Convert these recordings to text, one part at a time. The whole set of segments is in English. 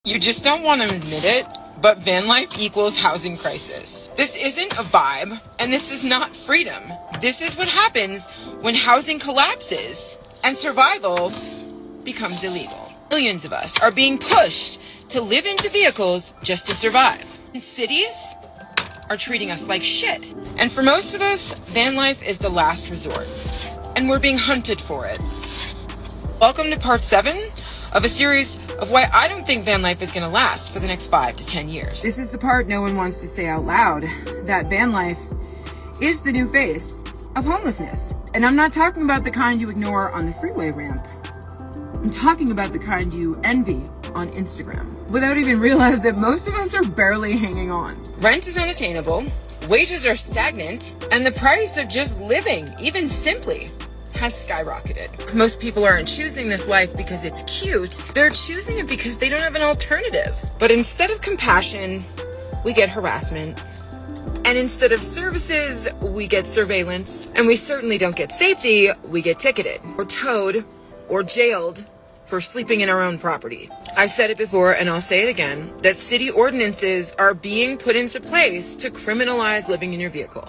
You just don't want to admit it, but van life equals housing crisis. This isn't a vibe, and this is not freedom. This is what happens when housing collapses and survival becomes illegal. Millions of us are being pushed to live into vehicles just to survive. And cities are treating us like shit. And for most of us, van life is the last resort, and we're being hunted for it. Welcome to part 7 of a series of why I don't think van life is going to last for the next 5 to 10 years. This is the part no one wants to say out loud, that van life is the new face of homelessness. And I'm not talking about the kind you ignore on the freeway ramp. I'm talking about the kind you envy on Instagram, without even realize that most of us are barely hanging on. Rent is unattainable, wages are stagnant, and the price of just living, even simply, has skyrocketed. Most people aren't choosing this life because it's cute. They're choosing it because they don't have an alternative. But instead of compassion, we get harassment. And instead of services, we get surveillance. And we certainly don't get safety, we get ticketed or towed or jailed for sleeping in our own property. I've said it before and I'll say it again, that city ordinances are being put into place to criminalize living in your vehicle.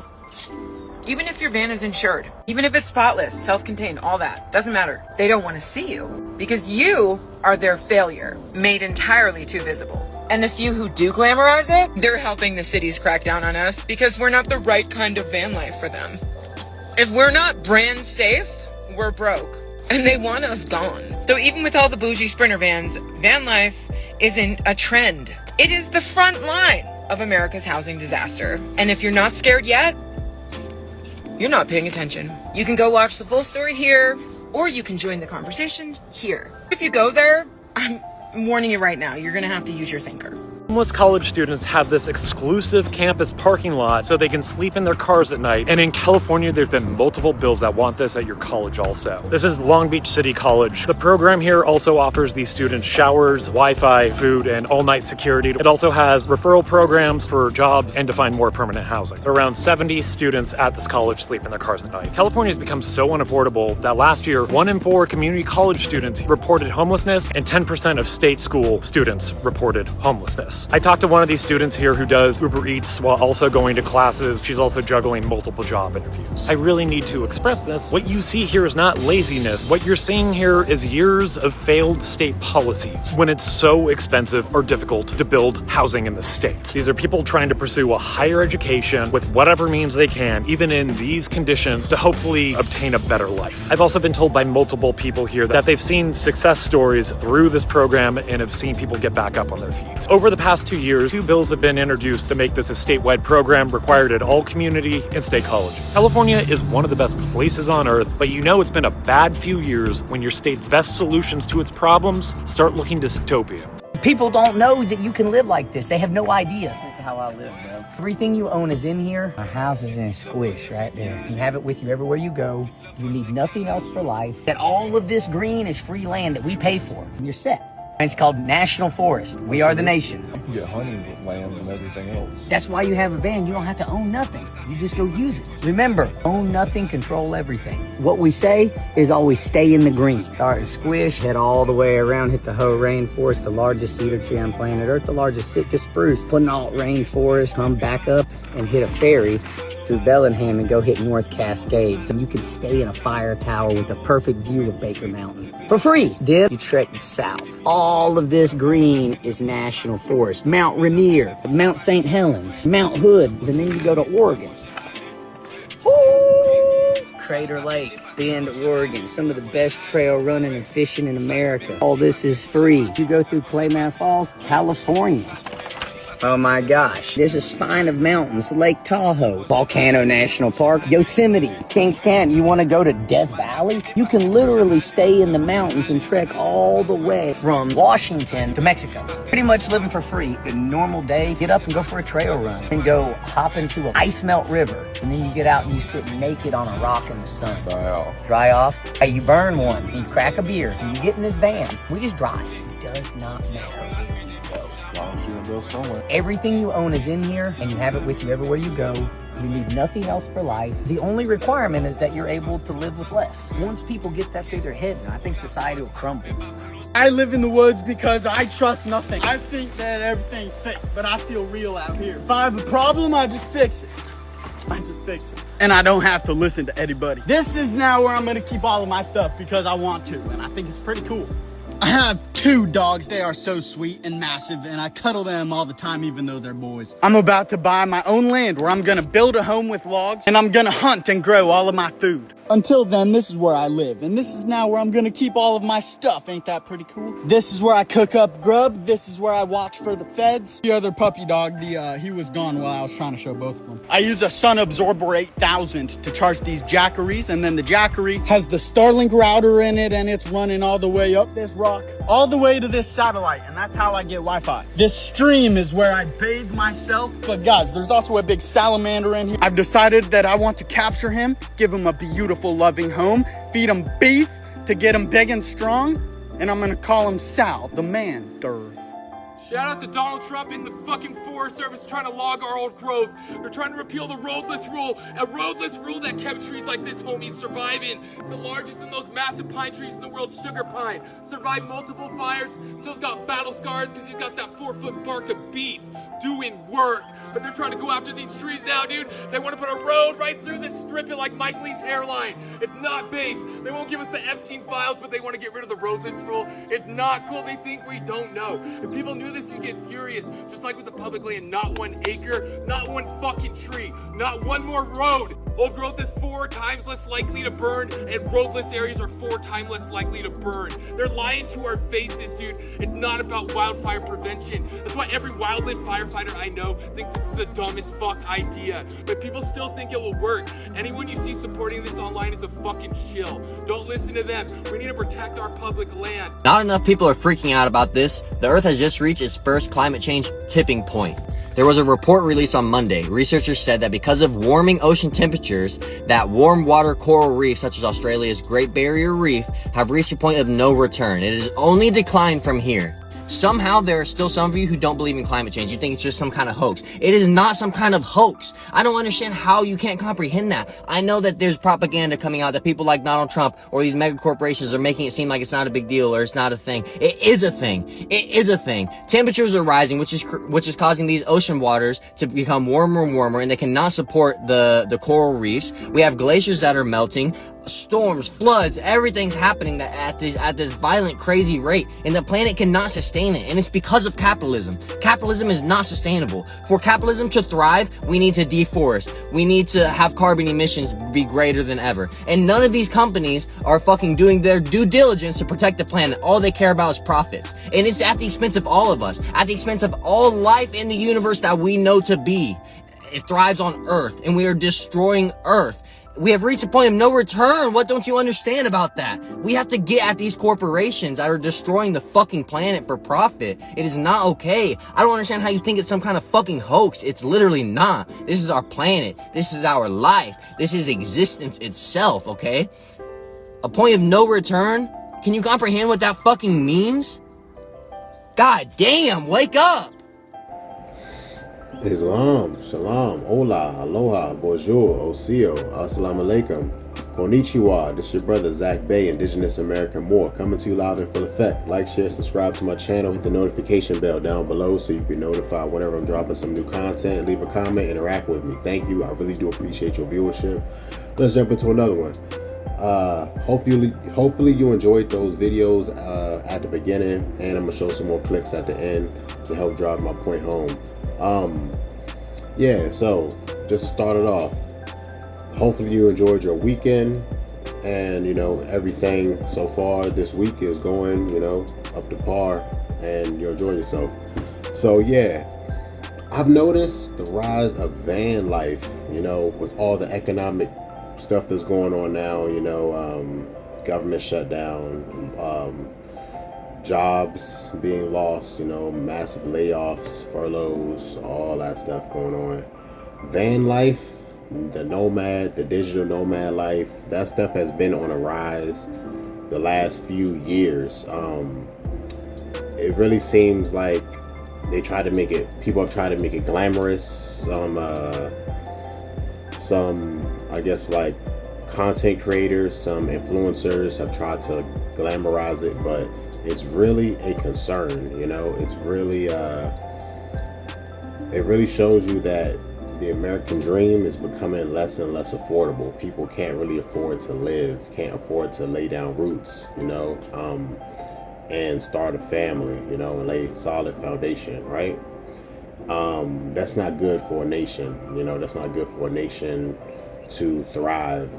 Even if your van is insured, even if it's spotless, self-contained, all that, doesn't matter. They don't want to see you because you are their failure, made entirely too visible. And the few who do glamorize it, they're helping the cities crack down on us because we're not the right kind of van life for them. If we're not brand safe, we're broke. And they want us gone. So even with all the bougie Sprinter vans, van life isn't a trend. It is the front line of America's housing disaster. And if you're not scared yet, you're not paying attention. You can go watch the full story here, or you can join the conversation here. If you go there, I'm warning you right now, you're gonna have to use your thinker. Homeless college students have this exclusive campus parking lot so they can sleep in their cars at night. And in California, there's been multiple bills that want this at your college also. This is Long Beach City College. The program here also offers these students showers, Wi-Fi, food, and all-night security. It also has referral programs for jobs and to find more permanent housing. Around 70 students at this college sleep in their cars at night. California has become so unaffordable that last year, 1 in 4 community college students reported homelessness and 10% of state school students reported homelessness. I talked to one of these students here who does Uber Eats while also going to classes. She's also juggling multiple job interviews. I really need to express this. What you see here is not laziness. What you're seeing here is years of failed state policies when it's so expensive or difficult to build housing in the state. These are people trying to pursue a higher education with whatever means they can, even in these conditions, to hopefully obtain a better life. I've also been told by multiple people here that they've seen success stories through this program and have seen people get back up on their feet. Over the past 2 years, 2 bills have been introduced to make this a statewide program required at all community and state colleges. California is one of the best places on earth, but you know it's been a bad few years when your state's best solutions to its problems start looking dystopian. People don't know that you can live like this. They have no idea. This is how I live, bro. Everything you own is in here. Our house is in a squish right there. You have it with you everywhere you go. You need nothing else for life. That all of this green is free land that we pay for. And you're set. It's called National Forest. We are the nation. You can get hunting lands and everything else. That's why you have a van. You don't have to own nothing. You just go use it. Remember, own nothing, control everything. What we say is always stay in the green. Start at Squish, head all the way around, hit the Hoh Rainforest, the largest cedar tree on planet Earth, the largest Sitka spruce. Quinault Rainforest, come back up and hit a ferry through Bellingham and go hit North Cascades. And you can stay in a fire tower with a perfect view of Baker Mountain for free. Then you trek south. All of this green is National Forest. Mount Rainier, Mount St. Helens, Mount Hood, and then you go to Oregon. Woo! Crater Lake, Bend, Oregon. Some of the best trail running and fishing in America. All this is free. You go through Klamath Falls, California. Oh my gosh. There's a spine of mountains, Lake Tahoe, Volcano National Park, Yosemite, Kings Canyon. You want to go to Death Valley? You can literally stay in the mountains and trek all the way from Washington to Mexico. Pretty much living for free. A normal day, get up and go for a trail run and go hop into an ice melt river. And then you get out and you sit naked on a rock in the sun. Dry off. Dry off. Hey, you burn one, you crack a beer, and you get in this van. We just drive. It does not matter where you go. As long as you can go somewhere. Everything you own is in here, and you have it with you everywhere you go. You need nothing else for life. The only requirement is that you're able to live with less. Once people get that through their head, I think society will crumble. I live in the woods because I trust nothing. I think that everything's fake, but I feel real out here. If I have a problem, I just fix it. And I don't have to listen to anybody. This is now where I'm gonna keep all of my stuff because I want to, and I think it's pretty cool. I have 2 dogs. They are so sweet and massive, and I cuddle them all the time even though they're boys. I'm about to buy my own land where I'm gonna build a home with logs, and I'm gonna hunt and grow all of my food. Until then, this is where I live, and this is now where I'm gonna keep all of my stuff. Ain't that pretty cool? This is where I cook up grub. This is where I watch for the feds. The other puppy dog, he was gone while I was trying to show both of them. I use a Sun Absorber 8000 to charge these Jackeries, and then the Jackery has the Starlink router in it, and it's running all the way up this rock, all the way to this satellite, and that's how I get Wi-Fi. This stream is where I bathe myself. But guys, there's also a big salamander in here. I've decided that I want to capture him, give him a beautiful, loving home, feed him beef to get him big and strong, and I'm gonna call him Sal, the man. Shout out to Donald Trump and the fucking Forest Service trying to log our old growth. They're trying to repeal the roadless rule. A roadless rule that kept trees like this, homies, surviving. It's the largest in those massive pine trees in the world, sugar pine. Survived multiple fires, still's got battle scars because he's got that 4-foot bark of beef doing work. But they're trying to go after these trees now, dude. They want to put a road right through this, strip it like Mike Lee's hairline. It's not based. They won't give us the Epstein files, but they want to get rid of the roadless rule. It's not cool. They think we don't know. If people knew this, you'd get furious. Just like with the public land, not 1 acre, not 1 fucking tree, not 1 more road. Old growth is 4 times less likely to burn, and roadless areas are 4 times less likely to burn. They're lying to our faces, dude. It's not about wildfire prevention. That's why every wildland firefighter I know thinks this is the dumbest fuck idea. But people still think it will work. Anyone you see supporting this online is a fucking shill. Don't listen to them. We need to protect our public land. Not enough people are freaking out about this. The Earth has just reached its first climate change tipping point. There was a report released on Monday. Researchers said that because of warming ocean temperatures, that warm water coral reefs such as Australia's Great Barrier Reef have reached a point of no return. It has only declined from here. Somehow there are still some of you who don't believe in climate change. You think it's just some kind of hoax. It is not some kind of hoax. I don't understand how you can't comprehend that. I know that there's propaganda coming out that people like Donald Trump or these mega corporations are making it seem like it's not a big deal or it's not a thing. It is a thing. It is a thing. Temperatures are rising, which is causing these ocean waters to become warmer and warmer, and they cannot support the coral reefs. We have glaciers that are melting. Storms, floods, everything's happening at this violent, crazy rate, and the planet cannot sustain it, and it's because of capitalism. Capitalism is not sustainable. For capitalism to thrive, we need to deforest. We need to have carbon emissions be greater than ever, and none of these companies are fucking doing their due diligence to protect the planet. All they care about is profits, and it's at the expense of all of us, at the expense of all life in the universe that we know to be. It thrives on Earth, and we are destroying Earth. We have reached a point of no return. What don't you understand about that? We have to get at these corporations that are destroying the fucking planet for profit. It is not okay. I don't understand how you think it's some kind of fucking hoax. It's literally not. This is our planet. This is our life. This is existence itself, okay? A point of no return? Can you comprehend what that fucking means? God damn, wake up! Islam, Shalom, Hola, Aloha, Bonjour, Osio, Assalamu Alaikum, Konnichiwa. This your brother Zach Bay, Indigenous American Moor, coming to you live in full effect. Like, share, subscribe to my channel, hit the notification bell down below so you can be notified whenever I'm dropping some new content. Leave a comment, interact with me. Thank you. I really do appreciate your viewership. Let's jump into another one. Hopefully you enjoyed those videos at the beginning, and I'm gonna show some more clips at the end to help drive my point home. Yeah, so just to start it off, hopefully you enjoyed your weekend, and everything so far this week is going up to par, and you're enjoying yourself. So yeah, I've noticed the rise of van life, with all the economic stuff that's going on now, government shutdown, jobs being lost, massive layoffs, furloughs, all that stuff going on. Van life, the digital nomad life, that stuff has been on a rise the last few years. It really seems like people have tried to make it glamorous. some, I guess, like content creators, some influencers have tried to glamorize it, but it's really a concern. You know, it's really it really shows you that the American dream is becoming less and less affordable. People can't really afford to live, can't afford to lay down roots, you know, and start a family, you know, and lay a solid foundation, right? That's not good for a nation, you know, that's not good for a nation to thrive.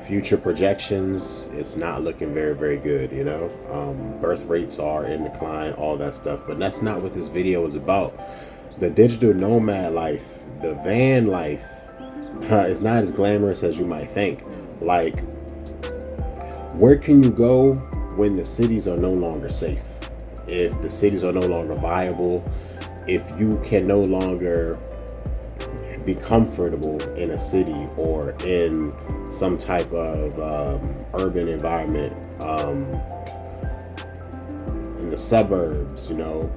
Future projections, it's not looking very, very good, you know. Birth rates are in decline, all that stuff, but that's not what this video is about. The digital nomad life, the van life, is not as glamorous as you might think. Like, where can you go when the cities are no longer safe? If the cities are no longer viable, if you can no longer be comfortable in a city or in some type of urban environment, in the suburbs, you know,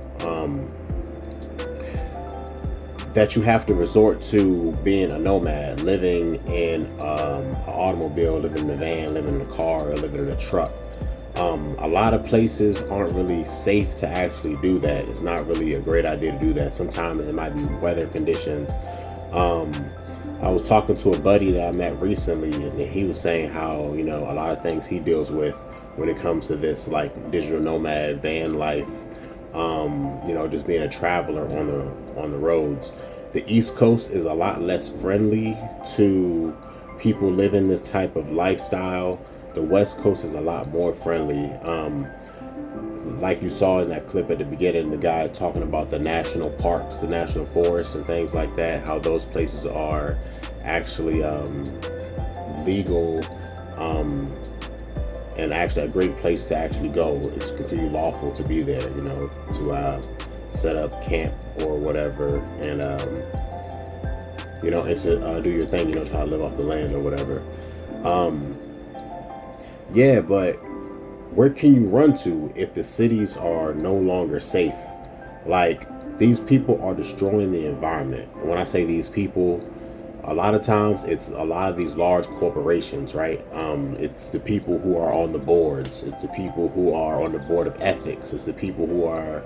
that you have to resort to being a nomad, living in an automobile, living in a van, living in a car, or living in a truck. A lot of places aren't really safe to actually do that. It's not really a great idea to do that. Sometimes it might be weather conditions. I was talking to a buddy that I met recently, and he was saying how, you know, a lot of things he deals with when it comes to this, like digital nomad van life, you know, just being a traveler on the roads. The East Coast is a lot less friendly to people living this type of lifestyle. The West Coast is a lot more friendly. Like you saw in that clip at the beginning, the guy talking about the national parks, the national forests and things like that, how those places are actually legal, and actually a great place to actually go. It's completely lawful to be there, you know, to set up camp or whatever, and you know, and to do your thing, you know, try to live off the land or whatever. Yeah, but where can you run to if the cities are no longer safe? Like, these people are destroying the environment. And when I say these people, a lot of times it's a lot of these large corporations, right? It's the people who are on the boards. It's the people who are on the board of ethics. It's the people who are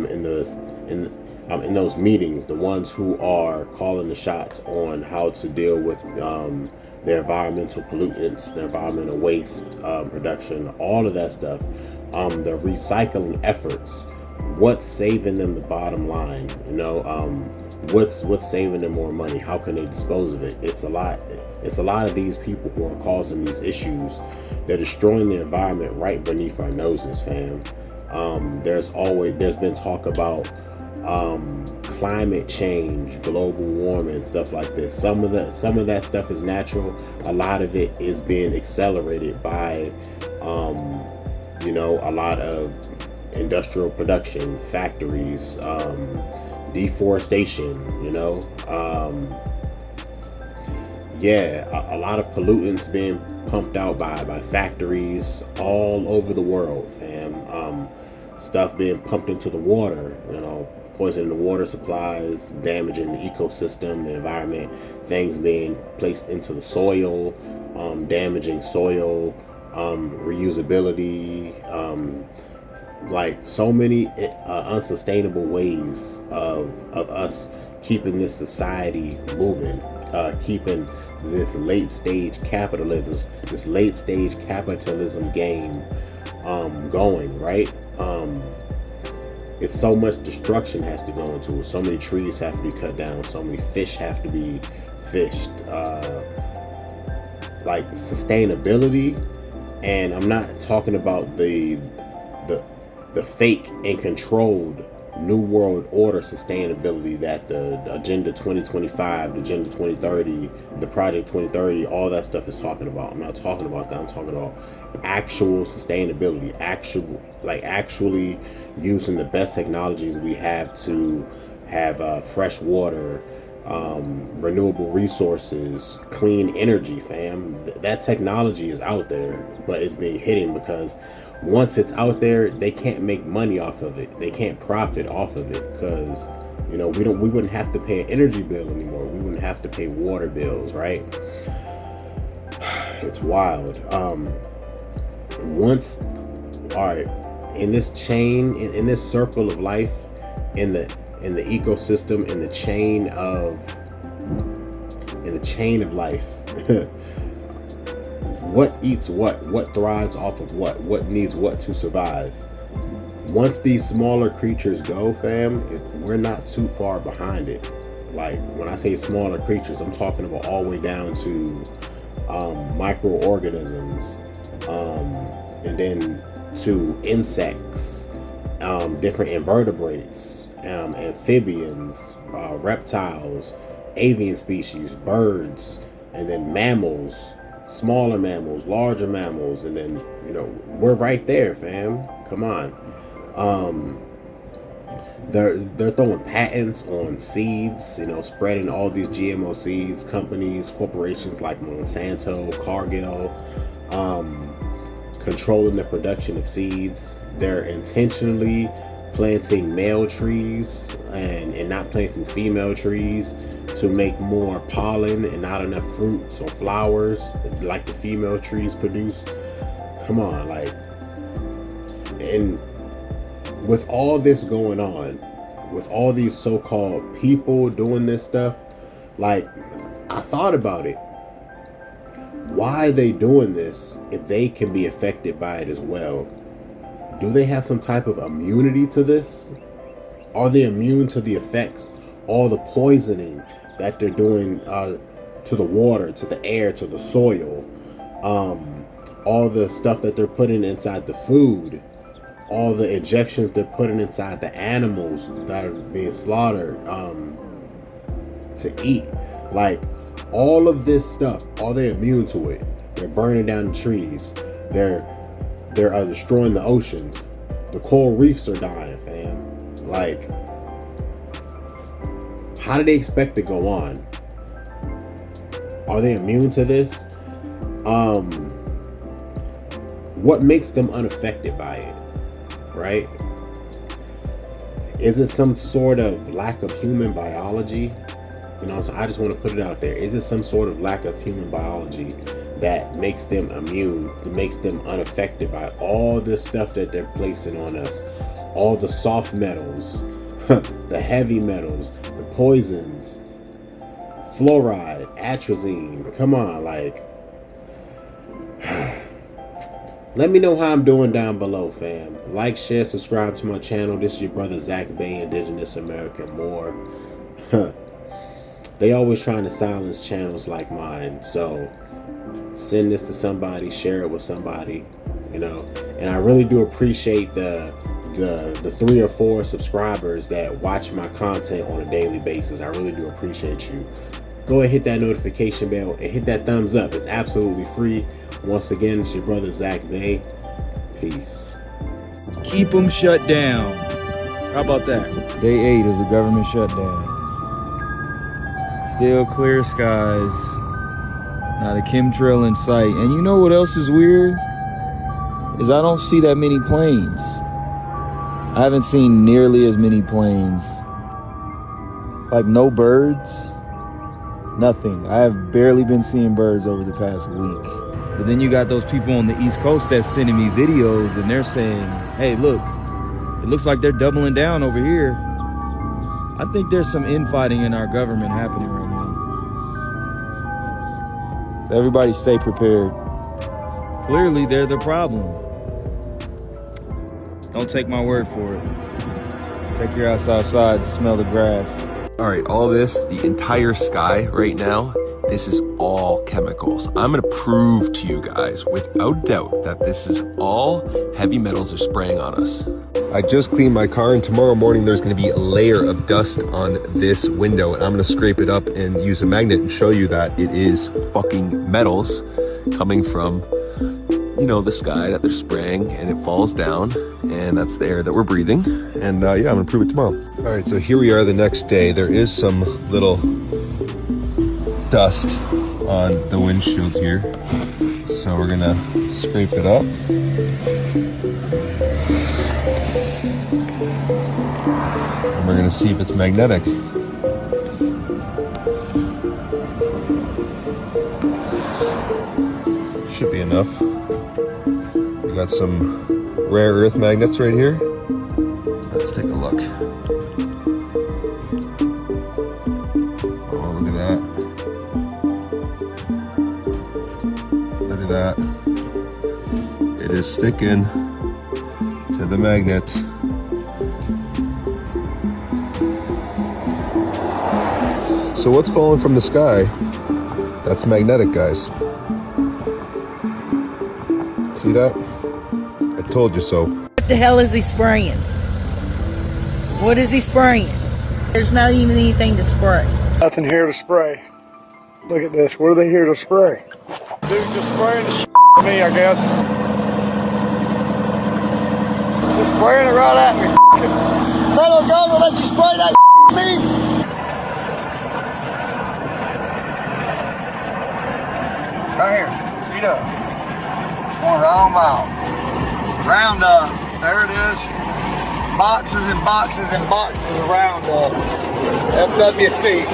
in those meetings, the ones who are calling the shots on how to deal with their environmental pollutants, their environmental waste production, all of that stuff, the recycling efforts. What's saving them the bottom line? You know, what's saving them more money? How can they dispose of it? It's a lot of these people who are causing these issues. They're destroying the environment right beneath our noses, fam. There's been talk about climate change, global warming, stuff like this. Some of that stuff is natural. A lot of it is being accelerated by you know, a lot of industrial production, factories, deforestation, you know, a lot of pollutants being pumped out by factories all over the world, fam. Stuff being pumped into the water, you know, poisoning the water supplies, damaging the ecosystem, the environment, things being placed into the soil, damaging soil, reusability, like so many unsustainable ways of us keeping this society moving, keeping this late stage capitalism game going, right? It's so much destruction has to go into it. So many trees have to be cut down. So many fish have to be fished. Like sustainability, and I'm not talking about the fake and controlled New World Order sustainability that the Agenda 2025, the Agenda 2030, the Project 2030, all that stuff is talking about. I'm not talking about that. I'm talking about actual sustainability, actually using the best technologies we have to have fresh water, renewable resources, clean energy, fam. That technology is out there, but it's being hidden because once it's out there, they can't make money off of it. They can't profit off of it because You know, we wouldn't have to pay an energy bill anymore. We wouldn't have to pay water bills, right? It's wild. In this chain, in this circle of life, in the ecosystem, in the chain of life, what eats what thrives off of what needs what to survive. Once these smaller creatures go, fam, we're not too far behind it. Like, when I say smaller creatures, I'm talking about all the way down to microorganisms, and then to insects, different invertebrates, amphibians, reptiles, avian species, birds, and then mammals, smaller mammals, larger mammals, and then, you know, we're right there, fam. Come on. They're throwing patents on seeds, you know, spreading all these GMO seeds. Companies, corporations like Monsanto, Cargill, controlling the production of seeds. They're intentionally planting male trees and not planting female trees to make more pollen and not enough fruits or flowers like the female trees produce. Come on, like, and with all this going on, with all these so-called people doing this stuff, like, I thought about it. Why are they doing this if they can be affected by it as well? Do they have some type of immunity to this? Are they immune to the effects, all the poisoning that they're doing to the water, to the air, to the soil, all the stuff that they're putting inside the food, all the injections they're putting inside the animals that are being slaughtered to eat? Like, all of this stuff, are they immune to it? They're burning down the trees. They're destroying the oceans. The coral reefs are dying, fam. Like, how do they expect to go on? Are they immune to this? What makes them unaffected by it? Right? Is it some sort of lack of human biology? You know, so I just want to put it out there. Is it some sort of lack of human biology that makes them immune, that makes them unaffected by all this stuff that they're placing on us? All the soft metals, the heavy metals, the poisons, fluoride, atrazine. Come on, like, let me know how I'm doing down below, fam. Like, share, subscribe to my channel. This is your brother Zach Bay, Indigenous American Moor. They always trying to silence channels like mine. So send this to somebody, share it with somebody, you know. And I really do appreciate the 3 or 4 subscribers that watch my content on a daily basis. I really do appreciate you. Go ahead, hit that notification bell and hit that thumbs up. It's absolutely free. Once again, it's your brother Zach Bay. Peace. Keep them shut down. How about that? Day 8 of the government shutdown. Still clear skies. Not a chemtrail in sight. And you know what else is weird? Is I don't see that many planes. I haven't seen nearly as many planes. Like, no birds. Nothing. I have barely been seeing birds over the past week. But then you got those people on the East Coast that's sending me videos and they're saying, hey, look, it looks like they're doubling down over here. I think there's some infighting in our government happening right now. Everybody stay prepared. Clearly, they're the problem. Don't take my word for it. Take your ass outside to smell the grass. All right, all this, the entire sky right now, this is all chemicals. I'm gonna prove to you guys without doubt that this is all heavy metals are spraying on us. I just cleaned my car and tomorrow morning there's gonna be a layer of dust on this window and I'm gonna scrape it up and use a magnet and show you that it is fucking metals coming from, you know, the sky that they're spraying, and it falls down and that's the air that we're breathing. And yeah, I'm gonna prove it tomorrow. All right, so here we are the next day. There is some little dust on the windshield here. So we're gonna scrape it up. And we're gonna to see if it's magnetic. Should be enough. We got some rare earth magnets right here. Let's take a look. Oh, look at that. Look at that. It is sticking to the magnet. So what's falling from the sky? That's magnetic, guys. See that? I told you so. What the hell is he spraying? What is he spraying? There's not even anything to spray. Nothing here to spray. Look at this. What are they here to spray? Dude just spraying the shit at me, I guess. Just spraying it right at me. Federal government let you spray that at me? Right here. Speed up. Going right on out. Roundup. There it is. Boxes and boxes and boxes of Roundup. FWC.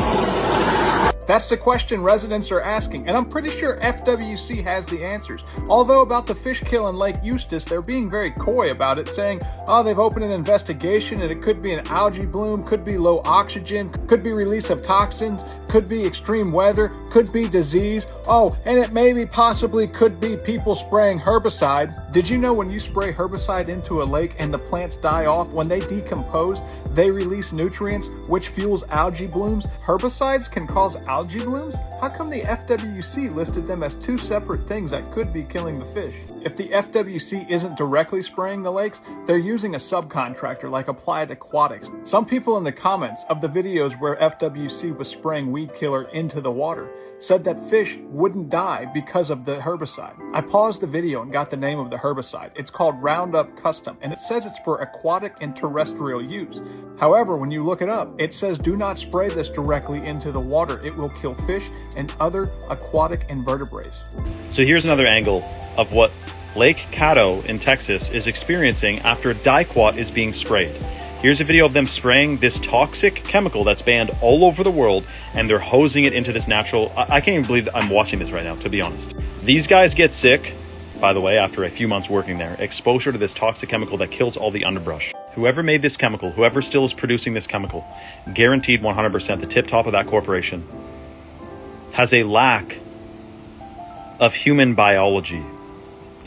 That's the question residents are asking, and I'm pretty sure FWC has the answers. Although about the fish kill in Lake Eustis, they're being very coy about it, saying, oh, they've opened an investigation and it could be an algae bloom, could be low oxygen, could be release of toxins, could be extreme weather, could be disease. Oh, and it maybe possibly could be people spraying herbicide. Did you know when you spray herbicide into a lake and the plants die off, when they decompose, they release nutrients, which fuels algae blooms? Herbicides can cause algae blooms? How come the FWC listed them as two separate things that could be killing the fish? If the FWC isn't directly spraying the lakes, they're using a subcontractor like Applied Aquatics. Some people in the comments of the videos where FWC was spraying weed killer into the water said that fish wouldn't die because of the herbicide. I paused the video and got the name of the herbicide. It's called Roundup Custom, and it says it's for aquatic and terrestrial use. However, when you look it up, it says do not spray this directly into the water. It will kill fish and other aquatic invertebrates. So here's another angle of what Lake Caddo in Texas is experiencing after dicot is being sprayed. Here's a video of them spraying this toxic chemical that's banned all over the world, and they're hosing it into this natural... I can't even believe that I'm watching this right now, to be honest. These guys get sick, by the way, after a few months working there. Exposure to this toxic chemical that kills all the underbrush. Whoever made this chemical, whoever still is producing this chemical, guaranteed 100% the tip top of that corporation has a lack of human biology,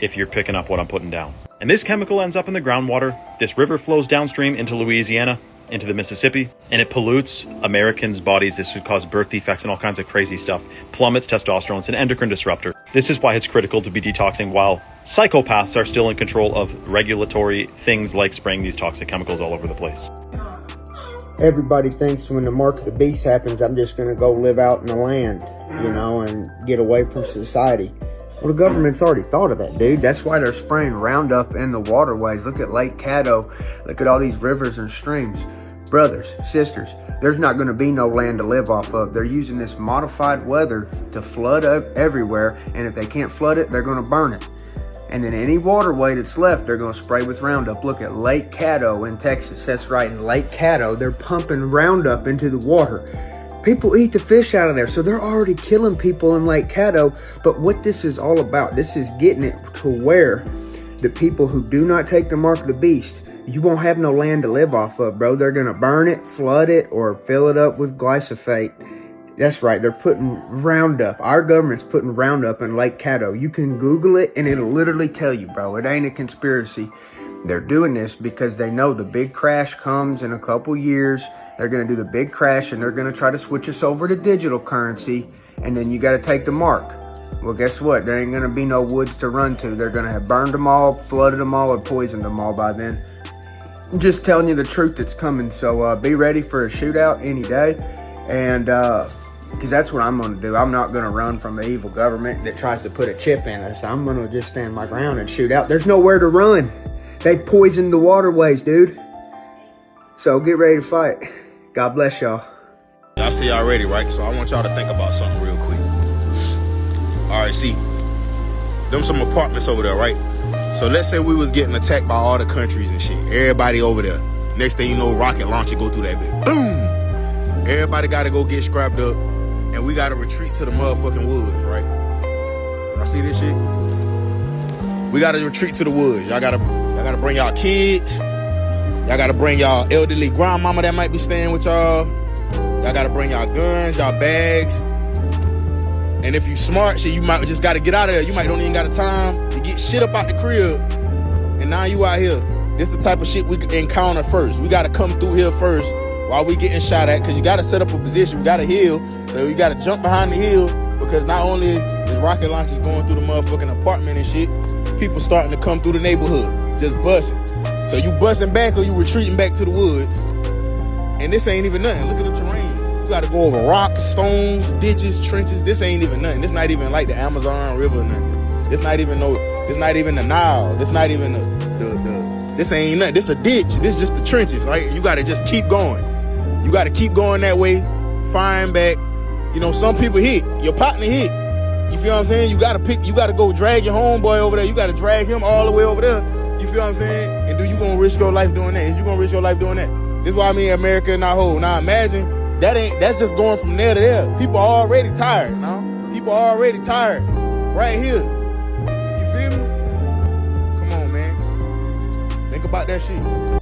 if you're picking up what I'm putting down. And this chemical ends up in the groundwater. This river flows downstream into Louisiana, into the Mississippi, and it pollutes Americans' bodies. This would cause birth defects and all kinds of crazy stuff. Plummets testosterone. It's an endocrine disruptor. This is why it's critical to be detoxing while psychopaths are still in control of regulatory things like spraying these toxic chemicals all over the place. Everybody thinks when the mark of the beast happens, I'm just going to go live out in the land, you know, and get away from society. Well, the government's already thought of that, dude. That's why they're spraying Roundup in the waterways. Look at Lake Caddo. Look at all these rivers and streams. Brothers, sisters, there's not going to be no land to live off of. They're using this modified weather to flood up everywhere, and if they can't flood it, they're going to burn it. And then any waterway that's left, they're going to spray with Roundup. Look at Lake Caddo in Texas. That's right, in Lake Caddo, they're pumping Roundup into the water. People eat the fish out of there, so they're already killing people in Lake Caddo. But what this is all about, this is getting it to where the people who do not take the mark of the beast, you won't have no land to live off of, bro. They're going to burn it, flood it, or fill it up with glyphosate. That's right, they're putting Roundup. Our government's putting Roundup in Lake Caddo. You can Google it, and it'll literally tell you, bro. It ain't a conspiracy. They're doing this because they know the big crash comes in a couple years. They're going to do the big crash, and they're going to try to switch us over to digital currency, and then you got to take the mark. Well, guess what? There ain't going to be no woods to run to. They're going to have burned them all, flooded them all, or poisoned them all by then. I'm just telling you the truth that's coming, so be ready for a shootout any day, and because that's what I'm going to do. I'm not going to run from the evil government that tries to put a chip in us. I'm going to just stand my ground and shoot out. There's nowhere to run. They poisoned the waterways, dude. So get ready to fight. God bless y'all. Y'all see y'all ready, right? So I want y'all to think about something real quick. All right, see, them some apartments over there, right? So let's say we was getting attacked by all the countries and shit. Everybody over there. Next thing you know, rocket launcher go through that bitch. Boom! Everybody gotta go get scrapped up, and we gotta retreat to the motherfucking woods, right? Y'all see this shit? We gotta retreat to the woods. Y'all gotta bring y'all kids. Y'all gotta bring y'all elderly grandmama that might be staying with y'all. Y'all gotta bring y'all guns, y'all bags. And if you smart, shit, you might just gotta get out of there. You might don't even got the time to get shit up out the crib. And now you out here. This the type of shit we encounter first. We gotta come through here first while we getting shot at, because you gotta set up a position. We gotta heal. So you gotta jump behind the hill, because not only is rocket launchers going through the motherfucking apartment and shit, people starting to come through the neighborhood, just busting. So you busting back or you retreating back to the woods. And this ain't even nothing. Look at the terrain. You gotta go over rocks, stones, ditches, trenches. This ain't even nothing. This not even like the Amazon River or nothing. This not even the Nile. This not even this ain't nothing. This a ditch. This just the trenches, right? You gotta just keep going. You gotta keep going that way, find back. You know, some people hit. Your partner hit. You feel what I'm saying? You gotta go drag your homeboy over there. You gotta drag him all the way over there. You feel what I'm saying? And you gonna risk your life doing that? Is you gonna risk your life doing that? This is why I mean America not whole. Now imagine that's just going from there to there. People are already tired, now. People are already tired. Right here. You feel me? Come on, man. Think about that shit.